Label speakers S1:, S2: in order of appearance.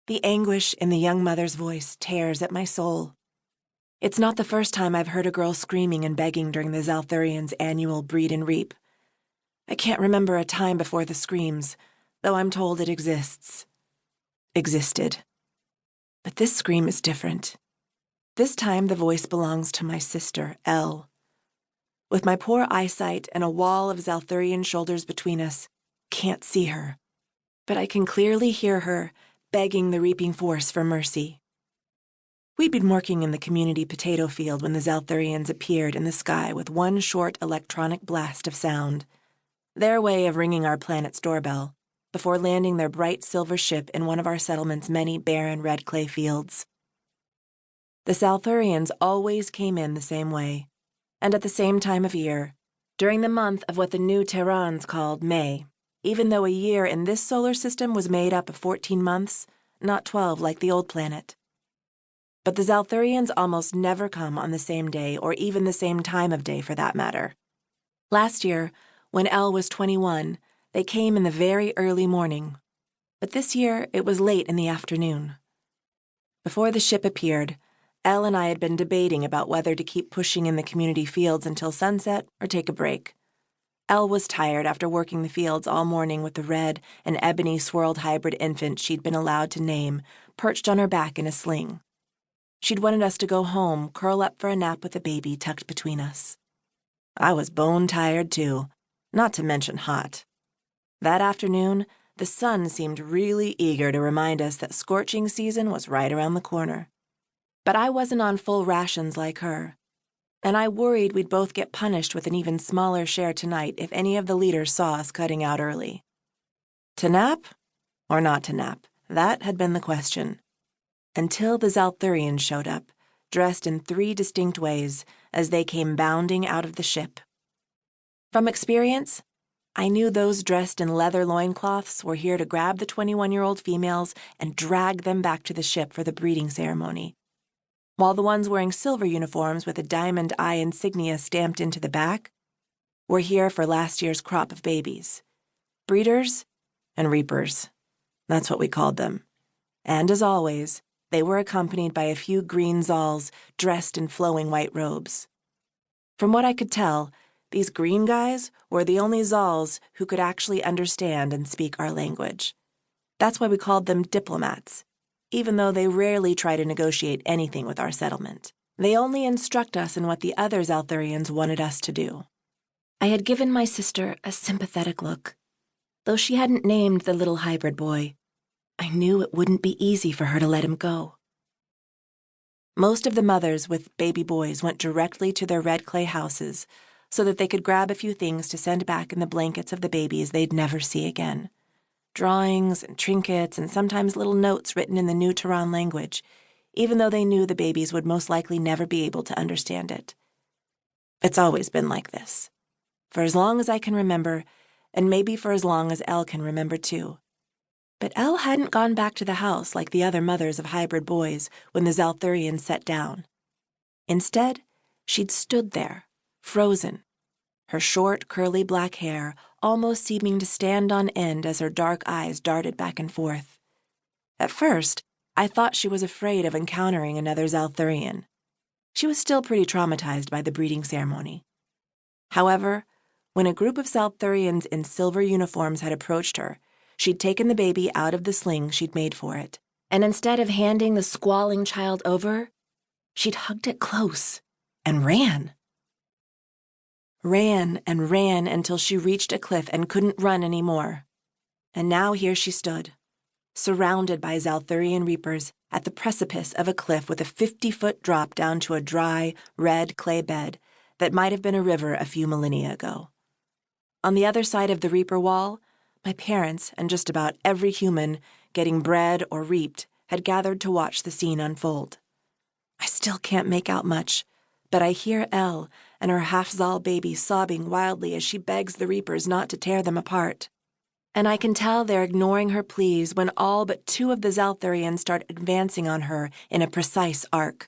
S1: The anguish in the young mother's voice tears at my soul. It's not the first time I've heard a girl screaming and begging during the Xalthurians' annual breed and reap. I can't remember a time before the screams, though I'm told it existed. But this scream is different. This time the voice belongs to my sister, Elle. With my poor eyesight and a wall of Xalthurian shoulders between us, can't see her. But I can clearly hear her begging the reaping force for mercy. We'd been working in the community potato field when the Xalthurians appeared in the sky with one short electronic blast of sound, their way of ringing our planet's doorbell, before landing their bright silver ship in one of our settlement's many barren red clay fields. The Xalthurians always came in the same way, and at the same time of year, during the month of what the new Terrhans called May, even though a year in this solar system was made up of 14 months, not 12 like the old planet. But the Xalthurians almost never come on the same day, or even the same time of day for that matter. Last year, when Elle was 21, they came in the very early morning, but this year it was late in the afternoon. Before the ship appeared, Elle and I had been debating about whether to keep pushing in the community fields until sunset or take a break. Elle was tired after working the fields all morning with the red and ebony swirled hybrid infant she'd been allowed to name, perched on her back in a sling. She'd wanted us to go home, curl up for a nap with the baby tucked between us. I was bone tired too, not to mention hot. That afternoon, the sun seemed really eager to remind us that scorching season was right around the corner. But I wasn't on full rations like her, and I worried we'd both get punished with an even smaller share tonight if any of the leaders saw us cutting out early. To nap or not to nap? That had been the question. Until the Xalthurians showed up, dressed in 3 distinct ways, as they came bounding out of the ship. From experience, I knew those dressed in leather loincloths were here to grab the 21-year-old females and drag them back to the ship for the breeding ceremony, while the ones wearing silver uniforms with a diamond eye insignia stamped into the back were here for last year's crop of babies. Breeders and reapers. That's what we called them. And as always, they were accompanied by a few green Xals dressed in flowing white robes. From what I could tell, these green guys were the only Xals who could actually understand and speak our language. That's why we called them diplomats, even though they rarely try to negotiate anything with our settlement. They only instruct us in what the other Xalthurians wanted us to do. I had given my sister a sympathetic look. Though she hadn't named the little hybrid boy, I knew it wouldn't be easy for her to let him go. Most of the mothers with baby boys went directly to their red clay houses so that they could grab a few things to send back in the blankets of the babies they'd never see again. Drawings and trinkets and sometimes little notes written in the new Terrhan language, even though they knew the babies would most likely never be able to understand it. It's always been like this, for as long as I can remember, and maybe for as long as Elle can remember too. But Elle hadn't gone back to the house like the other mothers of hybrid boys when the Xalthurians set down. Instead, she'd stood there, frozen, her short, curly black hair almost seeming to stand on end as her dark eyes darted back and forth. At first, I thought she was afraid of encountering another Xalthurian. She was still pretty traumatized by the breeding ceremony. However, when a group of Xalthurians in silver uniforms had approached her, she'd taken the baby out of the sling she'd made for it, and instead of handing the squalling child over, she'd hugged it close and ran. Ran and ran until she reached a cliff and couldn't run anymore. And now here she stood, surrounded by Xalthurian reapers at the precipice of a cliff with a 50-foot drop down to a dry, red clay bed that might have been a river a few millennia ago. On the other side of the reaper wall, my parents and just about every human getting bred or reaped had gathered to watch the scene unfold. I still can't make out much, but I hear Elle and her half-Xal baby sobbing wildly as she begs the reapers not to tear them apart. And I can tell they're ignoring her pleas when all but 2 of the Xalthurians start advancing on her in a precise arc.